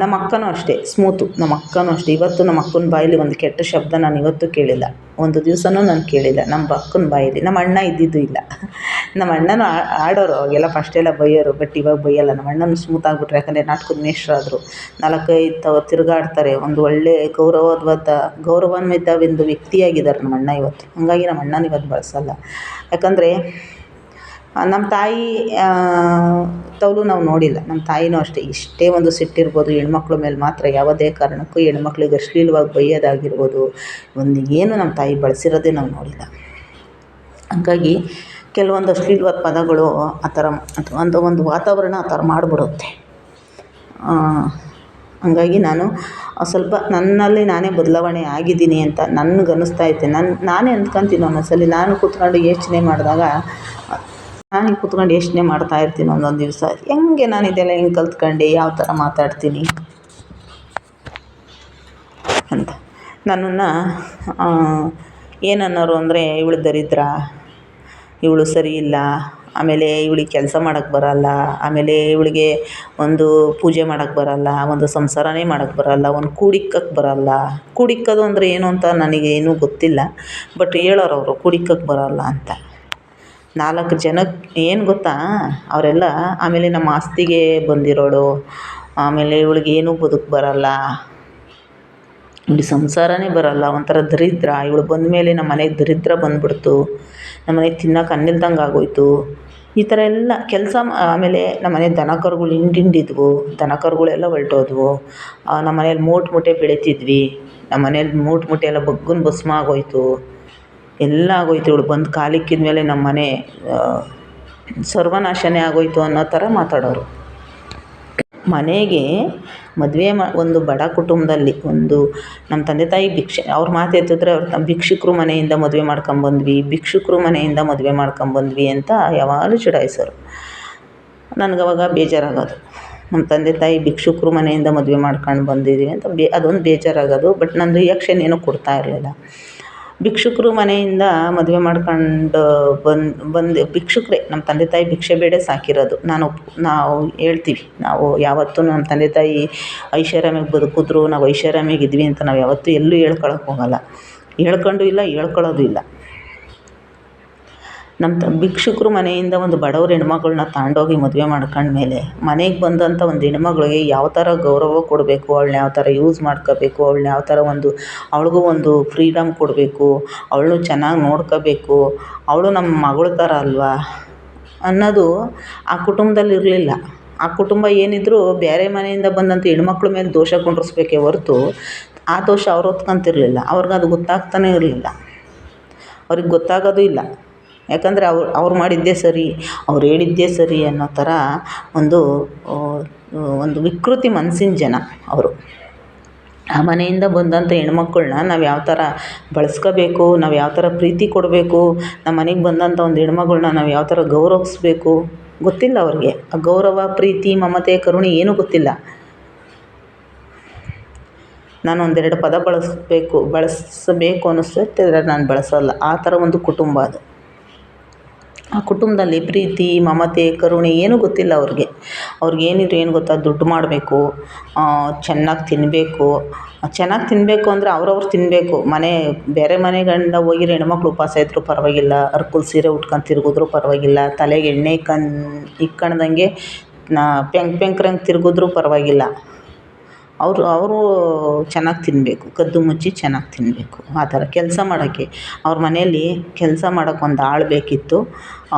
ನಮ್ಮ ಅಕ್ಕನೂ ಅಷ್ಟೇ ಸ್ಮೂತು. ನಮ್ಮ ಅಕ್ಕನೂ ಅಷ್ಟೇ. ಇವತ್ತು ನಮ್ಮ ಅಕ್ಕನ ಬಾಯಲ್ಲಿ ಒಂದು ಕೆಟ್ಟ ಶಬ್ದ ನಾನು ಇವತ್ತು ಕೇಳಿಲ್ಲ, ಒಂದು ದಿವಸನೂ ನಾನು ಕೇಳಿಲ್ಲ ನಮ್ಮ ಅಕ್ಕನ ಬಾಯಲ್ಲಿ. ನಮ್ಮ ಅಣ್ಣ ಇದ್ದಿದ್ದು ಇಲ್ಲ. ನಮ್ಮ ಅಣ್ಣನೂ ಆಡೋರು, ಅವಾಗೆಲ್ಲ ಫಸ್ಟೆಲ್ಲ ಬೈಯೋರು, ಬಟ್ ಇವಾಗ ಬೈಯಲ್ಲ. ನಮ್ಮ ಅಣ್ಣನೂ ಸ್ಮೂತ್ ಆಗಿಬಿಟ್ರು. ಯಾಕಂದರೆ ನಾಟಕದ ಮೇಷ್ಟ್ರಾದರು, 4-5 ತಿರುಗಾಡ್ತಾರೆ. ಒಂದು ಒಳ್ಳೆ ಗೌರವಾನ್ವಿತ ಒಂದು ವ್ಯಕ್ತಿಯಾಗಿದ್ದಾರೆ ನಮ್ಮ ಅಣ್ಣ ಇವತ್ತು. ಹಾಗಾಗಿ ನಮ್ಮ ಅಣ್ಣನ ಇವತ್ತು ಬಳಸಲ್ಲ. ಯಾಕಂದರೆ ನಮ್ಮ ತಾಯಿ ತವಲು ನಾವು ನೋಡಿಲ್ಲ. ನಮ್ಮ ತಾಯಿನೂ ಅಷ್ಟೇ. ಇಷ್ಟೇ ಒಂದು ಸಿಟ್ಟಿರ್ಬೋದು ಹೆಣ್ಮಕ್ಳ ಮೇಲೆ ಮಾತ್ರ ಯಾವುದೇ ಕಾರಣಕ್ಕೂ ಹೆಣ್ಮಕ್ಳಿಗೆ ಅಶ್ಲೀಲವಾಗಿ ಬೈಯೋದಾಗಿರ್ಬೋದು, ಒಂದು ಏನು ನಮ್ಮ ತಾಯಿ ಬಳಸಿರೋದೇ ನಾವು ನೋಡಿಲ್ಲ. ಹಾಗಾಗಿ ಕೆಲವೊಂದು ಅಶ್ಲೀಲವಾದ ಪದಗಳು ಆ ಥರ ಒಂದು ವಾತಾವರಣ ಆ ಥರ ಮಾಡಿಬಿಡುತ್ತೆ. ಹಾಗಾಗಿ ನಾನು ಸ್ವಲ್ಪ ನನ್ನಲ್ಲಿ ನಾನೇ ಬದಲಾವಣೆ ಆಗಿದ್ದೀನಿ ಅಂತ ನನಗನ್ನಿಸ್ತಾ ಐತೆ. ನಾನೇ ಅಂದ್ಕೊತೀನಿ ಒಂದೊಂದ್ಸಲ. ನಾನು ಕೂತ್ಕೊಂಡು ಯೋಚನೆ ಮಾಡಿದಾಗ ಯೋಚನೆ ಮಾಡ್ತಾಯಿರ್ತೀನಿ ಒಂದೊಂದು ದಿವಸ, ಹೆಂಗೆ ನಾನು ಇದೆಲ್ಲ ಹೆಂಗೆ ಕಲ್ತ್ಕೊಂಡೆ, ಯಾವ ಥರ ಮಾತಾಡ್ತೀನಿ ಅಂತ. ನನ್ನನ್ನು ಏನನ್ನೋರು ಅಂದರೆ, ಇವಳು ದರಿದ್ರ, ಇವಳು ಸರಿ ಇಲ್ಲ, ಆಮೇಲೆ ಇವಳಿಗೆ ಕೆಲಸ ಮಾಡೋಕ್ಕೆ ಬರೋಲ್ಲ, ಆಮೇಲೆ ಇವಳಿಗೆ ಒಂದು ಪೂಜೆ ಮಾಡೋಕ್ಕೆ ಬರೋಲ್ಲ, ಒಂದು ಸಂಸಾರನೇ ಮಾಡೋಕ್ಕೆ ಬರೋಲ್ಲ, ಒಂದು ಕೂಡಿಕ್ಕಕ್ಕೆ ಬರೋಲ್ಲ. ಕೂಡಿಕ್ಕೋದು ಅಂದರೆ ಏನು ಅಂತ ನನಗೇನೂ ಗೊತ್ತಿಲ್ಲ, ಬಟ್ ಹೇಳೋರು ಅವರು ಕೂಡಿಕ್ಕಕ್ಕೆ ಬರೋಲ್ಲ ಅಂತ. 4 ಜನಕ್ಕೆ ಏನು ಗೊತ್ತಾ ಅವರೆಲ್ಲ. ಆಮೇಲೆ ನಮ್ಮ ಆಸ್ತಿಗೆ ಬಂದಿರೋಳು, ಆಮೇಲೆ ಇವಳಿಗೆ ಏನೂ ಬದುಕು ಬರೋಲ್ಲ, ಇವಳಿಗೆ ಸಂಸಾರನೇ ಬರೋಲ್ಲ, ಒಂಥರ ದರಿದ್ರ. ಇವಳು ಬಂದ ಮೇಲೆ ನಮ್ಮ ಮನೆಗೆ ದರಿದ್ರ ಬಂದುಬಿಡ್ತು, ನಮ್ಮ ಮನೆಗೆ ತಿನ್ನೋಕೆ ಅನ್ನಿಲ್ದಂಗೆ ಆಗೋಯ್ತು, ಈ ಥರ ಎಲ್ಲ ಕೆಲಸ. ಆಮೇಲೆ ನಮ್ಮ ಮನೆ ದನ ಕರುಗಳು ಹಿಂಡಿದ್ವು, ದನ ಕರುಗಳೆಲ್ಲ ಹೊರಟೋದ್ವು. ನಮ್ಮ ಮನೇಲಿ ಮೂಟೆ ಬೆಳೀತಿದ್ವಿ, ನಮ್ಮ ಮನೇಲಿ ಮೂಟೆ ಎಲ್ಲ ಬಗ್ಗನ ಭಸ್ಮ ಆಗೋಯ್ತು, ಎಲ್ಲ ಆಗೋಯ್ತು. ಇವಳು ಬಂದು ಕಾಲಿಕ್ಕಿದ ಮೇಲೆ ನಮ್ಮ ಮನೆ ಸರ್ವನಾಶನೇ ಆಗೋಯ್ತು ಅನ್ನೋ ಥರ ಮಾತಾಡೋರು. ಮನೆಗೆ ಮದುವೆ ಒಂದು ಬಡ ಕುಟುಂಬದಲ್ಲಿ ಒಂದು ನಮ್ಮ ತಂದೆ ತಾಯಿ ಅವ್ರ ಮಾತು ಎತ್ತಿದ್ರೆ ಅವ್ರು ಭಿಕ್ಷುಕರು ಮನೆಯಿಂದ ಮದುವೆ ಮಾಡ್ಕೊಂಬಂದ್ವಿ, ಭಿಕ್ಷುಕರು ಮನೆಯಿಂದ ಮದುವೆ ಮಾಡ್ಕೊಂಬಂದ್ವಿ ಅಂತ ಯಾವಾಗಲೂ ಚುಡಾಯಿಸೋರು. ನನಗವಾಗ ಬೇಜಾರಾಗೋದು, ನಮ್ಮ ತಂದೆ ತಾಯಿ ಭಿಕ್ಷುಕರು ಮನೆಯಿಂದ ಮದುವೆ ಮಾಡ್ಕೊಂಡು ಬಂದಿದ್ದೀವಿ ಅಂತ ಅದೊಂದು ಬೇಜಾರಾಗೋದು. ಬಟ್ ನನ್ನ ರಿಯಾಕ್ಷನ್ ಏನೂ ಕೊಡ್ತಾ ಇರಲಿಲ್ಲ. ಭಿಕ್ಷುಕರು ಮನೆಯಿಂದ ಮದುವೆ ಮಾಡ್ಕೊಂಡು ಬಂದು ಭಿಕ್ಷುಕರೇ ನಮ್ಮ ತಂದೆ ತಾಯಿ ಭಿಕ್ಷೆ ಬೇಡ ಸಾಕಿರೋದು. ನಾವು ಹೇಳ್ತೀವಿ, ನಾವು ಯಾವತ್ತೂ ನಮ್ಮ ತಂದೆ ತಾಯಿ ಐಷಾರಾಮಿಯಾಗಿ ಬದುಕಿದ್ರು, ನಾವು ಐಷಾರಾಮಿಯಾಗಿದ್ವಿ ಅಂತ ನಾವು ಯಾವತ್ತೂ ಎಲ್ಲೂ ಹೇಳ್ಕೊಳಕ್ಕೆ ಹೋಗಲ್ಲ, ಹೇಳ್ಕೊಂಡು ಇಲ್ಲ, ಹೇಳ್ಕೊಳ್ಳೋದು ಇಲ್ಲ. ನಮ್ಮ ಭಿಕ್ಷುಕರು ಮನೆಯಿಂದ ಒಂದು ಬಡವ್ರ ಹೆಣ್ಮಗಳನ್ನ ತಗೊಂಡೋಗಿ ಮದುವೆ ಮಾಡ್ಕೊಂಡ್ಮೇಲೆ ಮನೆಗೆ ಬಂದಂಥ ಒಂದು ಹೆಣ್ಮಗಳಿಗೆ ಯಾವ ಥರ ಗೌರವ ಕೊಡಬೇಕು, ಅವಳನ್ನ ಯಾವ ಥರ ಯೂಸ್ ಮಾಡ್ಕೋಬೇಕು, ಅವಳನ್ನ ಯಾವ ಥರ ಅವಳಿಗೂ ಒಂದು ಫ್ರೀಡಮ್ ಕೊಡಬೇಕು, ಅವಳನ್ನು ಚೆನ್ನಾಗಿ ನೋಡ್ಕೋಬೇಕು, ಅವಳು ನಮ್ಮ ಮಗಳ ಥರ ಅಲ್ವಾ ಅನ್ನೋದು ಆ ಕುಟುಂಬದಲ್ಲಿ ಇರಲಿಲ್ಲ. ಆ ಕುಟುಂಬ ಏನಿದ್ರೂ ಬೇರೆ ಮನೆಯಿಂದ ಬಂದಂಥ ಹೆಣ್ಮಕ್ಳ ಮೇಲೆ ದೋಷ ಕುಂಡ್ರಿಸ್ಬೇಕೇ ಹೊರತು ಆ ದೋಷ ಅವ್ರು ಹೊತ್ಕೊಂತಿರ್ಲಿಲ್ಲ. ಅವ್ರಿಗೆ ಅದು ಗೊತ್ತಾಗ್ತಾನೇ ಇರಲಿಲ್ಲ, ಅವ್ರಿಗೆ ಗೊತ್ತಾಗೋದು ಇಲ್ಲ. ಯಾಕಂದರೆ ಅವ್ರು ಮಾಡಿದ್ದೇ ಸರಿ, ಅವ್ರು ಹೇಳಿದ್ದೇ ಸರಿ ಅನ್ನೋ ಥರ ಒಂದು ವಿಕೃತಿ ಮನಸ್ಸಿನ ಜನ ಅವರು. ಆ ಮನೆಯಿಂದ ಬಂದಂಥ ಹೆಣ್ಮಕ್ಳನ್ನ ನಾವು ಯಾವ ಥರ ಬಳಸ್ಕೋಬೇಕು, ನಾವು ಯಾವ ಥರ ಪ್ರೀತಿ ಕೊಡಬೇಕು, ನಮ್ಮ ಮನೆಗೆ ಬಂದಂಥ ಒಂದು ಹೆಣ್ಮಗಳನ್ನ ನಾವು ಯಾವ ಥರ ಗೌರವಿಸ್ಬೇಕು ಗೊತ್ತಿಲ್ಲ ಅವ್ರಿಗೆ. ಆ ಗೌರವ, ಪ್ರೀತಿ, ಮಮತೆ, ಕರುಣೆ ಏನೂ ಗೊತ್ತಿಲ್ಲ. ನಾನು 1-2 ಪದ ಬಳಸಬೇಕು ಅನ್ನಿಸುತ್ತೆ, ನಾನು ಬಳಸೋಲ್ಲ. ಆ ಥರ ಒಂದು ಕುಟುಂಬ ಅದು. ಆ ಕುಟುಂಬದಲ್ಲಿ ಪ್ರೀತಿ, ಮಮತೆ, ಕರುಣೆ ಏನೂ ಗೊತ್ತಿಲ್ಲ ಅವ್ರಿಗೆ. ಅವ್ರಿಗೇನಿದ್ರು ಏನು ಗೊತ್ತಾ, ದುಡ್ಡು ಮಾಡಬೇಕು, ಚೆನ್ನಾಗಿ ತಿನ್ನಬೇಕು ಅಂದರೆ ಅವ್ರವ್ರು ತಿನ್ನಬೇಕು. ಬೇರೆ ಮನೆಗಳಿಂದ ಹೋಗಿರೋ ಹೆಣ್ಮಕ್ಳು ಉಪವಾಸ ಇದ್ದರೂ ಪರವಾಗಿಲ್ಲ, ಅರ್ಕಲ್ ಸೀರೆ ಉಟ್ಕೊಂಡು ತಿರುಗಿದ್ರೂ ಪರವಾಗಿಲ್ಲ, ತಲೆಗೆ ಎಣ್ಣೆ ಇಕ್ಕೊಂಡಂಗೆ ಪೆಂಕ್ರಂಗೆ ತಿರುಗಿದ್ರೂ ಪರವಾಗಿಲ್ಲ. ಅವರು ಚೆನ್ನಾಗಿ ತಿನ್ನಬೇಕು, ಕದ್ದು ಮುಚ್ಚಿ ಚೆನ್ನಾಗಿ ತಿನ್ನಬೇಕು. ಆ ಥರ ಕೆಲಸ ಮಾಡೋಕ್ಕೆ ಅವ್ರ ಮನೆಯಲ್ಲಿ ಕೆಲಸ ಮಾಡೋಕ್ಕೆ ಒಂದು ಆಳು ಬೇಕಿತ್ತು.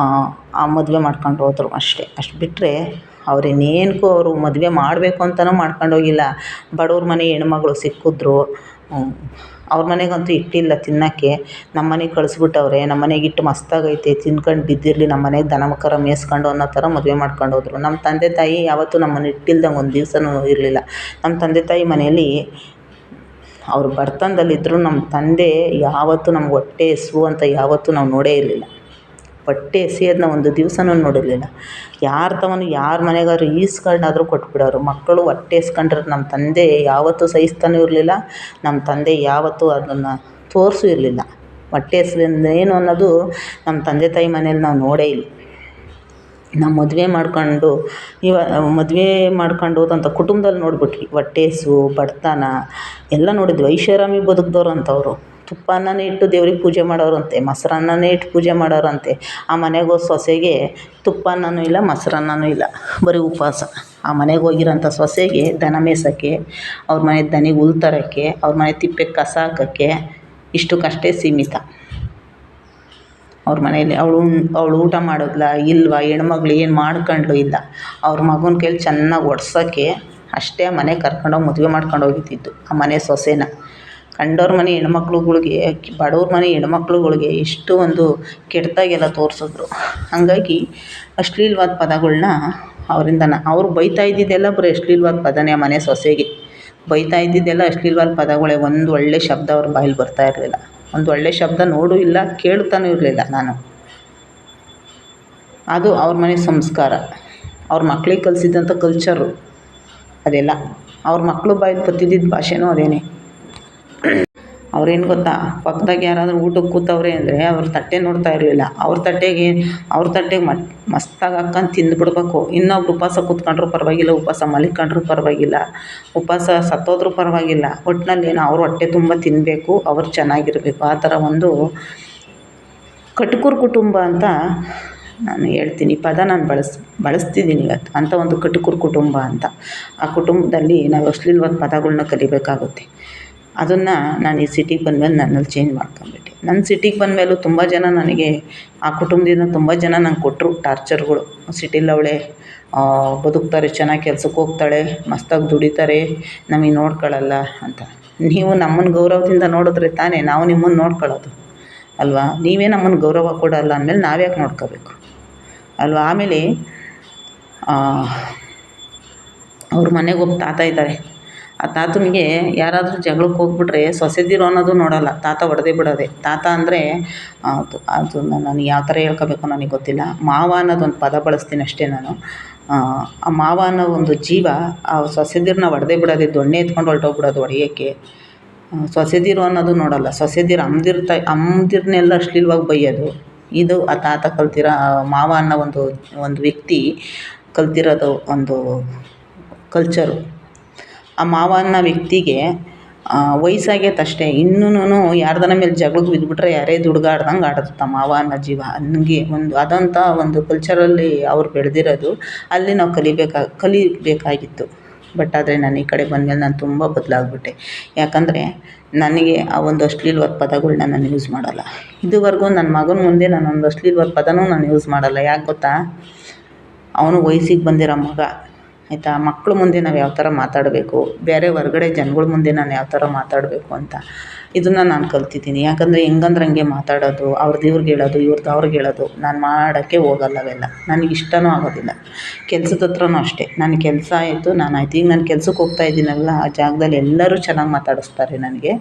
ಆ ಮದುವೆ ಮಾಡ್ಕೊಂಡು ಹೋದರು ಅಷ್ಟೇ. ಅಷ್ಟು ಬಿಟ್ಟರೆ ಅವ್ರಿನ್ನೇನಕ್ಕೂ ಅವರು ಮದುವೆ ಮಾಡಬೇಕು ಅಂತಲೂ ಮಾಡ್ಕೊಂಡೋಗಿಲ್ಲ. ಬಡವ್ರ ಮನೆ ಹೆಣ್ಮಗಳು ಸಿಕ್ಕಿದ್ರು, ಅವ್ರ ಮನೆಗಂತೂ ಇಟ್ಟಿಲ್ಲ ತಿನ್ನೋಕ್ಕೆ. ನಮ್ಮ ಮನೆಗೆ ಕಳಿಸ್ಬಿಟ್ಟವ್ರೆ. ನಮ್ಮ ಮನೆಗೆ ಇಟ್ಟು ಮಸ್ತಾಗೈತೆ, ತಿನ್ಕೊಂಡು ಬಿದ್ದಿರಲಿ, ನಮ್ಮ ಮನೆಗೆ ದನ ಕರ ಮೇಯಿಸ್ಕೊಂಡು ಅನ್ನೋ ಥರ ಮದುವೆ ಮಾಡ್ಕೊಂಡು ಹೋದ್ರು. ನಮ್ಮ ತಂದೆ ತಾಯಿ ಯಾವತ್ತೂ ನಮ್ಮನ್ನು ಇಟ್ಟಿಲ್ದಂಗೆ ಒಂದು ದಿವಸನೂ ಇರಲಿಲ್ಲ. ನಮ್ಮ ತಂದೆ ತಾಯಿ ಮನೆಯಲ್ಲಿ ಅವ್ರು ಬಡತನದಲ್ಲಿದ್ದರೂ ನಮ್ಮ ತಂದೆ ಯಾವತ್ತೂ ನಮ್ಗೆ ಹೊಟ್ಟೆ ಹಸಿವು ಅಂತ ಯಾವತ್ತೂ ನಾವು ನೋಡೇ ಇರಲಿಲ್ಲ. ಹೊಟ್ಟೆ ಹಸಿಯೋದನ್ನ ಒಂದು ದಿವಸನೂ ನೋಡಿರಲಿಲ್ಲ. ಯಾರ ಯಾರ ಮನೆಗಾದ್ರು ಈಸ್ಕೊಂಡಾದ್ರೂ ಕೊಟ್ಬಿಡೋರು. ಮಕ್ಕಳು ಹೊಟ್ಟೆ ಹಸ್ಕೊಂಡ್ರೆ ನಮ್ಮ ತಂದೆ ಯಾವತ್ತೂ ಸಹಿಸ್ತಾನೂ ಇರಲಿಲ್ಲ. ನಮ್ಮ ತಂದೆ ಯಾವತ್ತೂ ಅದನ್ನು ತೋರಿಸೂ ಇರಲಿಲ್ಲ. ಹೊಟ್ಟೆ ಹಸಿವಿಂದ ಏನು ಅನ್ನೋದು ನಮ್ಮ ತಂದೆ ತಾಯಿ ಮನೇಲಿ ನಾವು ನೋಡೇ ಇಲ್ಲ. ನಾವು ಮದುವೆ ಮಾಡ್ಕೊಂಡು ಹೋದಂಥ ಕುಟುಂಬದಲ್ಲಿ ನೋಡ್ಬಿಟ್ವಿ ಹೊಟ್ಟೆ ಹಸಿವು, ಬಡತನ ಎಲ್ಲ ನೋಡಿದ್ವಿ. ಐಷಾರಾಮಿ ಬದುಕಿದವ್ರು ಅಂತವರು. ತುಪ್ಪ ಅನ್ನನೇ ಇಟ್ಟು ದೇವ್ರಿಗೆ ಪೂಜೆ ಮಾಡೋರಂತೆ, ಮೊಸರನ್ನನೇ ಇಟ್ಟು ಪೂಜೆ ಮಾಡೋರಂತೆ. ಆ ಮನೆಗೆ ಸೊಸೆಗೆ ತುಪ್ಪ ಅನ್ನನೂ ಇಲ್ಲ, ಮೊಸರನ್ನನೂ ಇಲ್ಲ, ಬರೀ ಉಪವಾಸ. ಆ ಮನೆಗೆ ಹೋಗಿರೋಂಥ ಸೊಸೆಗೆ ದನ ಮೇಯ್ಸೋಕ್ಕೆ, ಅವ್ರ ಮನೆ ದನಿಗೆ ಹುಲ್ಲು ತರೋಕ್ಕೆ, ಅವ್ರ ಮನೆ ತಿಪ್ಪೆಗೆ ಕಸ ಹಾಕೋಕ್ಕೆ ಇಷ್ಟಕ್ಕಷ್ಟೇ ಸೀಮಿತ. ಅವ್ರ ಮನೆಯಲ್ಲಿ ಅವಳು ಊಟ ಮಾಡಿದ್ಲಾ ಇಲ್ವಾ, ಹೆಣ್ಮಗ್ಳು ಏನು ಮಾಡ್ಕೊಂಡ್ಳು ಇಲ್ಲ, ಅವ್ರ ಮಗನ ಕೈಲಿ ಚೆನ್ನಾಗಿ ಒಡ್ಸೋಕ್ಕೆ ಅಷ್ಟೇ ಆ ಮನೆಗೆ ಕರ್ಕೊಂಡೋಗಿ ಮದುವೆ ಮಾಡ್ಕೊಂಡು ಹೋಗಿದ್ದಿದ್ದು ಆ ಮನೆ ಸೊಸೆನ. ಕಂಡವ್ರ ಮನೆ ಹೆಣ್ಮಕ್ಳುಗಳ್ಗೆ, ಬಡವ್ರ ಮನೆ ಹೆಣ್ಮಕ್ಳುಗಳ್ಗೆ ಎಷ್ಟು ಒಂದು ಕೆಟ್ಟದಾಗೆಲ್ಲ ತೋರಿಸಿದ್ರು. ಹಾಗಾಗಿ ಅಶ್ಲೀಲವಾದ ಪದಗಳ್ನ ಅವ್ರು ಬೈತಾ ಇದ್ದಿದ್ದೆಲ್ಲ ಬರೀ ಅಶ್ಲೀಲವಾದ ಪದನೇ. ಆ ಮನೆ ಸೊಸೆಗೆ ಬೈತಾ ಇದ್ದಿದ್ದೆಲ್ಲ ಅಶ್ಲೀಲವಾದ ಪದಗಳೇ. ಒಂದು ಒಳ್ಳೆ ಶಬ್ದ ಅವ್ರ ಬಾಯಲ್ಲಿ ಬರ್ತಾ ಇರಲಿಲ್ಲ. ಒಂದು ಒಳ್ಳೆ ಶಬ್ದ ನೋಡೂ ಇಲ್ಲ, ಕೇಳ್ತಾನೂ ಇರಲಿಲ್ಲ ನಾನು. ಅದು ಅವ್ರ ಮನೆ ಸಂಸ್ಕಾರ, ಅವ್ರ ಮಕ್ಳಿಗೆ ಕಲಿಸಿದಂಥ ಕಲ್ಚರು ಅದೆಲ್ಲ. ಅವ್ರ ಮಕ್ಕಳು ಬಾಯಲ್ಲಿ ಬರ್ತಿದ್ದಿದ್ದ ಭಾಷೆನೂ ಅದೇನೇ. ಅವ್ರೇನು ಗೊತ್ತಾ, ಪಕ್ಕದಾಗ ಯಾರಾದರೂ ಊಟಕ್ಕೆ ಕೂತವ್ರೆ ಅಂದರೆ ಅವ್ರ ತಟ್ಟೆ ನೋಡ್ತಾ ಇರಲಿಲ್ಲ. ಅವ್ರ ತಟ್ಟೆಗೆ ಮಸ್ತಾಗಿ ಹಾಕ್ಕೊಂಡು ತಿಂದುಬಿಡ್ಬೇಕು. ಇನ್ನೊಬ್ರು ಉಪವಾಸ ಕೂತ್ಕೊಂಡ್ರೂ ಪರವಾಗಿಲ್ಲ, ಉಪವಾಸ ಮಲಿಕೊಂಡ್ರೂ ಪರವಾಗಿಲ್ಲ, ಉಪವಾಸ ಸತ್ತೋದ್ರೂ ಪರವಾಗಿಲ್ಲ, ಒಟ್ಟಿನಲ್ಲಿ ಏನು ಅವ್ರ ಹೊಟ್ಟೆ ತುಂಬ ತಿನ್ನಬೇಕು, ಅವ್ರು ಚೆನ್ನಾಗಿರಬೇಕು. ಆ ಥರ ಒಂದು ಕಟ್ಕೂರು ಕುಟುಂಬ ಅಂತ ನಾನು ಹೇಳ್ತೀನಿ. ಈ ಪದ ನಾನು ಬಳಸ್ತಿದ್ದೀನಿ ಇವತ್ತು. ಅಂಥ ಒಂದು ಕಟ್ಕೂರು ಕುಟುಂಬ ಅಂತ. ಆ ಕುಟುಂಬದಲ್ಲಿ ನಾವು ಅಶ್ಲೀಲವಾದ ಪದಗಳ್ನ ಕಲಿಬೇಕಾಗುತ್ತೆ. ಅದನ್ನು ನಾನು ಈ ಸಿಟಿಗೆ ಬಂದಮೇಲೆ ನನ್ನಲ್ಲಿ ಚೇಂಜ್ ಮಾಡ್ಕೊಂಬಿಟ್ಟೆ. ನನ್ನ ಸಿಟಿಗೆ ಬಂದಮೇಲೂ ತುಂಬ ಜನ ನನಗೆ, ಆ ಕುಟುಂಬದಿಂದ ತುಂಬ ಜನ ನಂಗೆ ಕೊಟ್ಟರು ಟಾರ್ಚರ್ಗಳು. ಸಿಟಿಲಿ ಅವಳೆ ಬದುಕ್ತಾರೆ, ಚೆನ್ನಾಗಿ ಕೆಲ್ಸಕ್ಕೆ ಹೋಗ್ತಾಳೆ, ಮಸ್ತಾಗಿ ದುಡಿತಾರೆ, ನಮಗೆ ನೋಡ್ಕೊಳ್ಳಲ್ಲ ಅಂತ. ನೀವು ನಮ್ಮನ್ನು ಗೌರವದಿಂದ ನೋಡಿದ್ರೆ ತಾನೇ ನಾವು ನಿಮ್ಮನ್ನು ನೋಡ್ಕೊಳ್ಳೋದು ಅಲ್ವಾ. ನೀವೇ ನಮ್ಮನ್ನು ಗೌರವ ಕೊಡೋಲ್ಲ ಅಂದಮೇಲೆ ನಾವ್ಯಾಕೆ ನೋಡ್ಕೋಬೇಕು ಅಲ್ವಾ. ಆಮೇಲೆ ಅವ್ರ ಮನೆಗೆ ಒಬ್ಬ ತಾತ ಇದ್ದಾರೆ. ಆ ತಾತನಿಗೆ ಯಾರಾದರೂ ಜಗಳಕ್ಕೆ ಹೋಗ್ಬಿಟ್ರೆ ಸೊಸೆದಿರು ಅನ್ನೋದು ನೋಡೋಲ್ಲ, ತಾತ ಹೊಡೆದೇ ಬಿಡೋದೆ. ತಾತ ಅಂದರೆ ಅದು ನಾನು ಯಾವ ಥರ ಹೇಳ್ಕೋಬೇಕು ನನಗೆ ಗೊತ್ತಿಲ್ಲ. ಮಾವ ಅನ್ನೋದೊಂದು ಪದ ಬಳಸ್ತೀನಿ ಅಷ್ಟೇ ನಾನು. ಆ ಮಾವ ಅನ್ನೋ ಒಂದು ಜೀವ ಆ ಸೊಸೆದಿರನ್ನ ಹೊಡೆದೇ ಬಿಡೋದೆ, ದೊಣ್ಣೆ ಎತ್ಕೊಂಡು ಹೊರಟೋಗ್ಬಿಡೋದು ಹೊಡೆಯೋಕ್ಕೆ. ಸೊಸೆದಿರು ಅನ್ನೋದು ನೋಡೋಲ್ಲ. ಸೊಸೆದಿರು ಅಮ್ಮದಿರನ್ನೆಲ್ಲ ಅಶ್ಲೀಲವಾಗಿ ಬೈಯೋದು. ಇದು ಆ ತಾತ ಕಲ್ತಿರೋ, ಮಾವ ಅನ್ನೋ ಒಂದು ವ್ಯಕ್ತಿ ಕಲ್ತಿರೋದು ಒಂದು ಕಲ್ಚರು. ಆ ಮಾವ ಅನ್ನೋ ವ್ಯಕ್ತಿಗೆ ವಯಸ್ಸಾಗೈತೆ ಅಷ್ಟೇ, ಇನ್ನೂ ಯಾರ್ದನ ಮೇಲೆ ಜಗಳಕ್ಕೆ ಬಿದ್ದುಬಿಟ್ರೆ ಯಾರೇ ದುಡ್ಗಾಡ್ದಂಗೆ ಆಡುತ್ತೆ ಆ ಮಾವ ಅನ್ನೋ ಜೀವ. ಹಂಗೆ ಅದಂಥ ಒಂದು ಕಲ್ಚರಲ್ಲಿ ಅವ್ರು ಬೆಳೆದಿರೋದು. ಅಲ್ಲಿ ನಾವು ಕಲಿಬೇಕಾಗಿತ್ತು. ಬಟ್ ಆದರೆ ನಾನು ಈ ಕಡೆ ಬಂದಮೇಲೆ ನಾನು ತುಂಬ ಬದಲಾಗ್ಬಿಟ್ಟೆ. ಯಾಕಂದರೆ ನನಗೆ ಆ ಒಂದು ಅಶ್ಲೀಲವಾದ ಪದಗಳ್ನ ನಾನು ಯೂಸ್ ಮಾಡೋಲ್ಲ. ಇದುವರೆಗೂ ನನ್ನ ಮಗನ ಮುಂದೆ ನಾನೊಂದು ಅಶ್ಲೀಲವಾದ ಪದನೂ ನಾನು ಯೂಸ್ ಮಾಡೋಲ್ಲ. ಯಾಕೆ ಗೊತ್ತಾ, ಅವನು ವಯಸ್ಸಿಗೆ ಬಂದಿರೋ ಮಗ ಆಯಿತಾ. ಮಕ್ಳ ಮುಂದೆ ನಾವು ಯಾವ ಥರ ಮಾತಾಡಬೇಕು, ಬೇರೆ ಹೊರಗಡೆ ಜನಗಳ ಮುಂದೆ ನಾನು ಯಾವ ಥರ ಮಾತಾಡಬೇಕು ಅಂತ ಇದನ್ನು ನಾನು ಕಲ್ತಿದ್ದೀನಿ. ಯಾಕಂದರೆ ಹೆಂಗಂದ್ರೆ ಹಂಗೆ ಮಾತಾಡೋದು, ಅವ್ರದ್ದು ಇವ್ರಿಗೆ ಹೇಳೋದು, ಇವ್ರದ್ದು ಅವ್ರಿಗೆ ಹೇಳೋದು ನಾನು ಮಾಡೋಕ್ಕೆ ಹೋಗಲ್ಲ. ಅವೆಲ್ಲ ನನಗೆ ಇಷ್ಟವೂ ಆಗೋದಿಲ್ಲ. ಕೆಲ್ಸದ ಹತ್ರನೂ ಅಷ್ಟೇ. ನನ್ನ ಕೆಲಸ ಆಯಿತು, ನಾನಾಯ್ತು. ಈಗ ನಾನು ಕೆಲ್ಸಕ್ಕೆ ಹೋಗ್ತಾ ಇದ್ದೀನಲ್ಲ, ಆ ಜಾಗದಲ್ಲಿ ಎಲ್ಲರೂ ಚೆನ್ನಾಗಿ ಮಾತಾಡಿಸ್ತಾರೆ ನನಗೆ.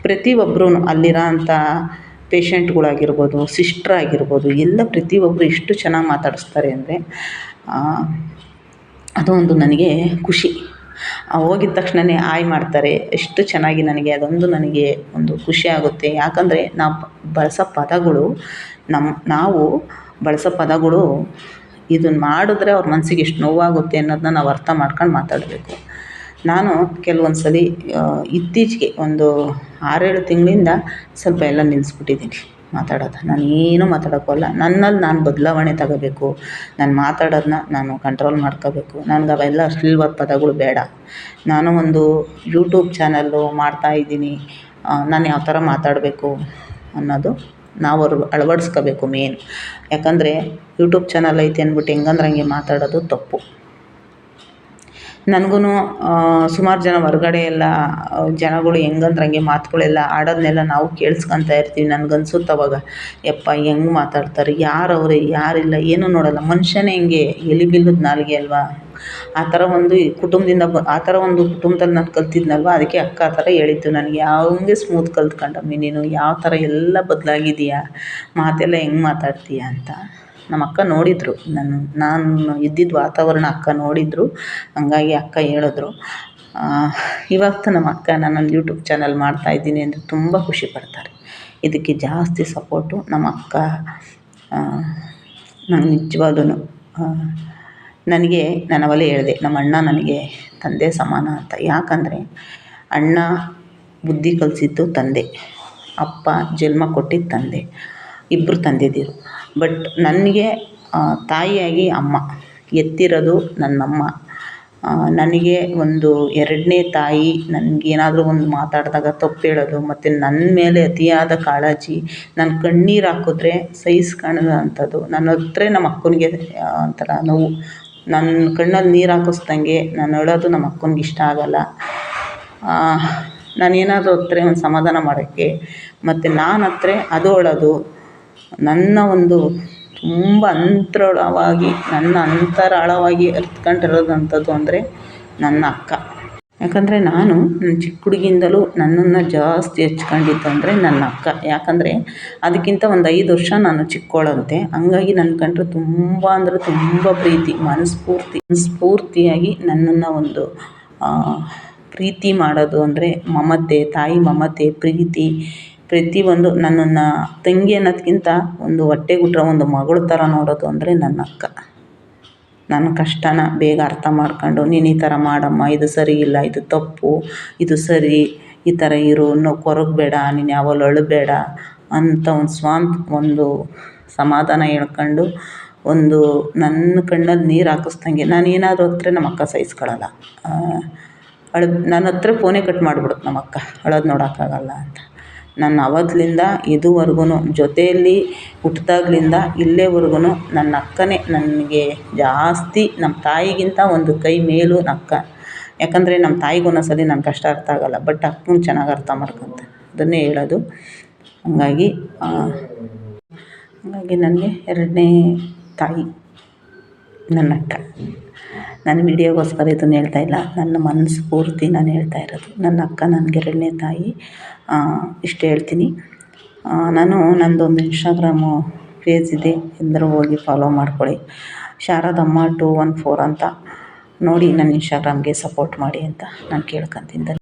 ಪ್ರತಿಯೊಬ್ಬರೂ ಅಲ್ಲಿರೋ ಅಂಥ ಪೇಷಂಟ್ಗಳಾಗಿರ್ಬೋದು, ಸಿಸ್ಟ್ರ್ ಆಗಿರ್ಬೋದು, ಎಲ್ಲ ಪ್ರತಿಯೊಬ್ಬರು ಎಷ್ಟು ಚೆನ್ನಾಗಿ ಮಾತಾಡಿಸ್ತಾರೆ ಅಂದರೆ ಅದು ಒಂದು ನನಗೆ ಖುಷಿ. ಹೋಗಿದ ತಕ್ಷಣವೇ ಹಾಯ್ ಮಾಡ್ತಾರೆ, ಎಷ್ಟು ಚೆನ್ನಾಗಿ. ನನಗೆ ಅದೊಂದು ನನಗೆ ಒಂದು ಖುಷಿ ಆಗುತ್ತೆ. ಯಾಕಂದರೆ ನಾವು ಬಳಸೋ ಪದಗಳು, ನಾವು ಬಳಸೋ ಪದಗಳು ಇದನ್ನು ಮಾಡಿದ್ರೆ ಅವ್ರ ಮನಸ್ಸಿಗೆ ಎಷ್ಟು ನೋವಾಗುತ್ತೆ ಅನ್ನೋದನ್ನ ನಾವು ಅರ್ಥ ಮಾಡ್ಕೊಂಡು ಮಾತಾಡಬೇಕು. ನಾನು ಕೆಲವೊಂದು ಸಲ ಇತ್ತೀಚೆಗೆ ಒಂದು 6-7 ತಿಂಗಳಿಂದ ಸ್ವಲ್ಪ ಎಲ್ಲ ನಿಲ್ಲಿಸ್ಬಿಟ್ಟಿದ್ದೀನಿ ಮಾತಾಡೋದು. ನಾನು ಏನೂ ಮಾತಾಡೋಕ್ಕೋಗಲ್ಲ. ನನ್ನಲ್ಲಿ ನಾನು ಬದಲಾವಣೆ ತಗೋಬೇಕು. ನಾನು ಮಾತಾಡೋದನ್ನ ನಾನು ಕಂಟ್ರೋಲ್ ಮಾಡ್ಕೋಬೇಕು. ನನಗೆ ಅವೆಲ್ಲ ಅಶ್ಲೀಲವಾದ ಪದಗಳು ಬೇಡ. ನಾನು ಒಂದು ಯೂಟ್ಯೂಬ್ ಚಾನಲ್ಲು ಮಾಡ್ತಾಯಿದ್ದೀನಿ. ನಾನು ಯಾವ ಥರ ಮಾತಾಡಬೇಕು ಅನ್ನೋದು ನಾವು ಅಳವಡಿಸ್ಕೋಬೇಕು ಮೇನ್. ಯಾಕಂದರೆ ಯೂಟ್ಯೂಬ್ ಚಾನಲ್ ಐತೆ ಅಂದ್ಬಿಟ್ಟು ಹೆಂಗಂದ್ರೆ ಹಂಗೆ ಮಾತಾಡೋದು ತಪ್ಪು. ನನಗೂ ಸುಮಾರು ಜನ ಹೊರ್ಗಡೆ ಎಲ್ಲ ಜನಗಳು ಹೆಂಗಂದ್ರೆ ಹಂಗೆ ಮಾತುಗಳೆಲ್ಲ ಆಡೋದನ್ನೆಲ್ಲ ನಾವು ಕೇಳಿಸ್ಕೊತಾ ಇರ್ತೀವಿ. ನನಗನ್ಸುತ್ತೆ ಅವಾಗ, ಯಪ್ಪ ಹೆಂಗೆ ಮಾತಾಡ್ತಾರೆ, ಯಾರವ್ರೆ ಯಾರಿಲ್ಲ ಏನೂ ನೋಡೋಲ್ಲ, ಮನುಷ್ಯನೇ ಹಿಂಗೆ ಎಲೆ ಬಿಲ್ಲದ ನಾಲಿಗೆ ಅಲ್ವಾ. ಆ ಥರ ಒಂದು ಕುಟುಂಬದಿಂದ ಆ ಥರ ಒಂದು ಕುಟುಂಬದಲ್ಲಿ ನಾನು ಕಲ್ತಿದ್ನಲ್ವ, ಅದಕ್ಕೆ ಅಕ್ಕ ಆ ಥರ ಹೇಳಿದ್ದು ನನಗೆ, ಹಂಗೆ ಸ್ಮೂತ್ ಕಲ್ತ್ಕೊಂಡಮ್ಮಿ ನೀನು, ಯಾವ ಥರ ಎಲ್ಲ ಬದಲಾಗಿದ್ದೀಯಾ, ಮಾತೆಲ್ಲ ಹೆಂಗೆ ಮಾತಾಡ್ತೀಯ ಅಂತ. ನಮ್ಮ ಅಕ್ಕ ನೋಡಿದರು, ನಾನು ಇದ್ದಿದ್ದ ವಾತಾವರಣ ಅಕ್ಕ ನೋಡಿದರು. ಹಂಗಾಗಿ ಅಕ್ಕ ಹೇಳಿದ್ರು. ಇವತ್ತು ನಮ್ಮ ಅಕ್ಕ ನಾನೊಂದು ಯೂಟ್ಯೂಬ್ ಚಾನಲ್ ಮಾಡ್ತಾಯಿದ್ದೀನಿ ಅಂದರೆ ತುಂಬ ಖುಷಿ ಪಡ್ತಾರೆ. ಇದಕ್ಕೆ ಜಾಸ್ತಿ ಸಪೋರ್ಟು ನಮ್ಮ ಅಕ್ಕ. ನಂಗೆ ನಿಜವಾಗ್ಲೂ ನನಗೆ ನಾನು ಆವಾಗಲೇ ಹೇಳಿದೆ, ನಮ್ಮ ಅಣ್ಣ ನನಗೆ ತಂದೆ ಸಮಾನ ಅಂತ. ಯಾಕಂದರೆ ಅಣ್ಣ ಬುದ್ಧಿ ಕಲಿಸಿದ್ದು ತಂದೆ, ಅಪ್ಪ ಜನ್ಮ ಕೊಟ್ಟಿದ್ದು ತಂದೆ, ಇಬ್ಬರು ತಂದೆದಿರು. ಬಟ್ ನನಗೆ ತಾಯಿಯಾಗಿ ಅಮ್ಮ, ಎತ್ತಿರೋದು ನನ್ನಮ್ಮ. ನನಗೆ ಒಂದು ಎರಡನೇ ತಾಯಿ. ನನಗೇನಾದರೂ ಒಂದು ಮಾತಾಡಿದಾಗ ತಪ್ಪು ಹೇಳೋದು, ಮತ್ತು ನನ್ನ ಮೇಲೆ ಅತಿಯಾದ ಕಾಳಜಿ, ನಾನು ಕಣ್ಣೀರು ಹಾಕಿದ್ರೆ ಸಹಿಸ್ಕೊಳ್ಳೋ ಅಂಥದ್ದು. ನನ್ನ ಹತ್ರ ನಮ್ಮ ಅಕ್ಕನಿಗೆ ಒಂಥರ ನೋವು, ನನ್ನ ಕಣ್ಣಲ್ಲಿ ನೀರು ಹಾಕಿಸ್ದಂಗೆ ನಾನು ಅಳೋದು ನಮ್ಮ ಅಕ್ಕನಿಗೆ ಇಷ್ಟ ಆಗೋಲ್ಲ. ನಾನೇನಾದರೂ ಹತ್ರ ಒಂದು ಸಮಾಧಾನ ಮಾಡೋಕ್ಕೆ, ಮತ್ತು ನಾನು ಹತ್ರ ಅದು ಅಳೋದು. ನನ್ನ ಒಂದು ತುಂಬ ನನ್ನ ಅಂತರಾಳವಾಗಿ ಅರಿತ್ಕೊಂಡಿರೋದಂಥದ್ದು ಅಂದರೆ ನನ್ನ ಅಕ್ಕ. ಯಾಕಂದರೆ ನಾನು ನನ್ನ ಚಿಕ್ಕ ಹುಡುಗಿಯಿಂದಲೂ ನನ್ನನ್ನು ಜಾಸ್ತಿ ಹೆಚ್ಕೊಂಡಿದ್ದಂದರೆ ನನ್ನ ಅಕ್ಕ. ಯಾಕಂದರೆ ಅದಕ್ಕಿಂತ ಒಂದು 5 ವರ್ಷ ನಾನು ಚಿಕ್ಕವಳಂತೆ. ಹಂಗಾಗಿ ನನ್ನ ಕಂಡ್ರೆ ತುಂಬ ಅಂದರೆ ತುಂಬ ಪ್ರೀತಿ, ಮನಸ್ಫೂರ್ತಿಯಾಗಿ ನನ್ನನ್ನು ಒಂದು ಪ್ರೀತಿ ಮಾಡೋದು ಅಂದರೆ ಮಮತೆ, ತಾಯಿ ಮಮತೆ, ಪ್ರೀತಿ, ಪ್ರತಿಯೊಂದು ನನ್ನನ್ನು ತಂಗಿ ಅನ್ನೋದಕ್ಕಿಂತ ಒಂದು ಹೊಟ್ಟೆಗುಟ್ರ ಒಂದು ಮಗಳ ಥರ ನೋಡೋದು ಅಂದರೆ ನನ್ನ ಅಕ್ಕ. ನನ್ನ ಕಷ್ಟನ ಬೇಗ ಅರ್ಥ ಮಾಡ್ಕೊಂಡು, ನೀನು ಈ ಥರ ಮಾಡಮ್ಮ, ಇದು ಸರಿ ಇಲ್ಲ, ಇದು ತಪ್ಪು, ಇದು ಸರಿ, ಈ ಥರ ಇರು, ಕೊರಗಬೇಡ, ನೀನು ಯಾವಾಗಲೂ ಅಳಬೇಡ ಅಂತ ಒಂದು ಸಮಾಧಾನ ಹೇಳ್ಕೊಂಡು, ಒಂದು ನನ್ನ ಕಣ್ಣಲ್ಲಿ ನೀರು ಹಾಕಿಸ್ದಂಗೆ. ನಾನೇನಾದರೂ ಹತ್ರ ನಮ್ಮ ಅಕ್ಕ ಸಹಿಸ್ಕೊಳ್ಳಲ್ಲ. ನನ್ನ ಹತ್ರ ಫೋನೇ ಕಟ್ ಮಾಡಿಬಿಡುತ್ತೆ ನಮ್ಮ ಅಕ್ಕ, ಅಳೋದು ನೋಡೋಕ್ಕಾಗಲ್ಲ ಅಂತ. ನಾನು ಆವತ್ತಿನಿಂದ ಇದುವರೆಗೂ ಜೊತೆಯಲ್ಲಿ ಹುಟ್ಟಿದಾಗ್ಲಿಂದ ಇಲ್ಲಿವರೆಗೂ ನನ್ನ ಅಕ್ಕನೇ ನನಗೆ ಜಾಸ್ತಿ. ನಮ್ಮ ತಾಯಿಗಿಂತ ಒಂದು ಕೈ ಮೇಲು ಅಕ್ಕ. ಯಾಕಂದರೆ ನಮ್ಮ ತಾಯಿಗೆ ಒಂದೊಂದು ಸಲ ನನ್ನ ಕಷ್ಟ ಅರ್ಥ ಆಗೋಲ್ಲ, ಬಟ್ ಅಕ್ಕನ ಚೆನ್ನಾಗಿ ಅರ್ಥ ಮಾಡ್ಕೊತಾರೆ, ಅದನ್ನೇ ಹೇಳೋದು. ಹಾಗಾಗಿ ನನಗೆ ಎರಡನೇ ತಾಯಿ ನನ್ನ ಅಕ್ಕ. ನಾನು ವಿಡಿಯೋಗೋಸ್ಕರ ಇದನ್ನು ಹೇಳ್ತಾಯಿಲ್ಲ, ನನ್ನ ಮನಸ್ಸು ಪೂರ್ತಿ ನಾನು ಹೇಳ್ತಾ ಇರೋದು. ನನ್ನ ಅಕ್ಕ ನನಗೆ ಎರಡನೇ ತಾಯಿ. ಇಷ್ಟು ಹೇಳ್ತೀನಿ. ನಂದೊಂದು ಇನ್ಸ್ಟಾಗ್ರಾಮು ಪೇಜ್ ಇದೆ, ಎಲ್ಲರೂ ಹೋಗಿ ಫಾಲೋ ಮಾಡ್ಕೊಳ್ಳಿ. ಶಾರದಮ್ಮ 214 ಅಂತ ನೋಡಿ ನನ್ನ ಇನ್ಸ್ಟಾಗ್ರಾಮ್ಗೆ ಸಪೋರ್ಟ್ ಮಾಡಿ ಅಂತ ನಾನು ಕೇಳ್ಕೊತೀನಿ.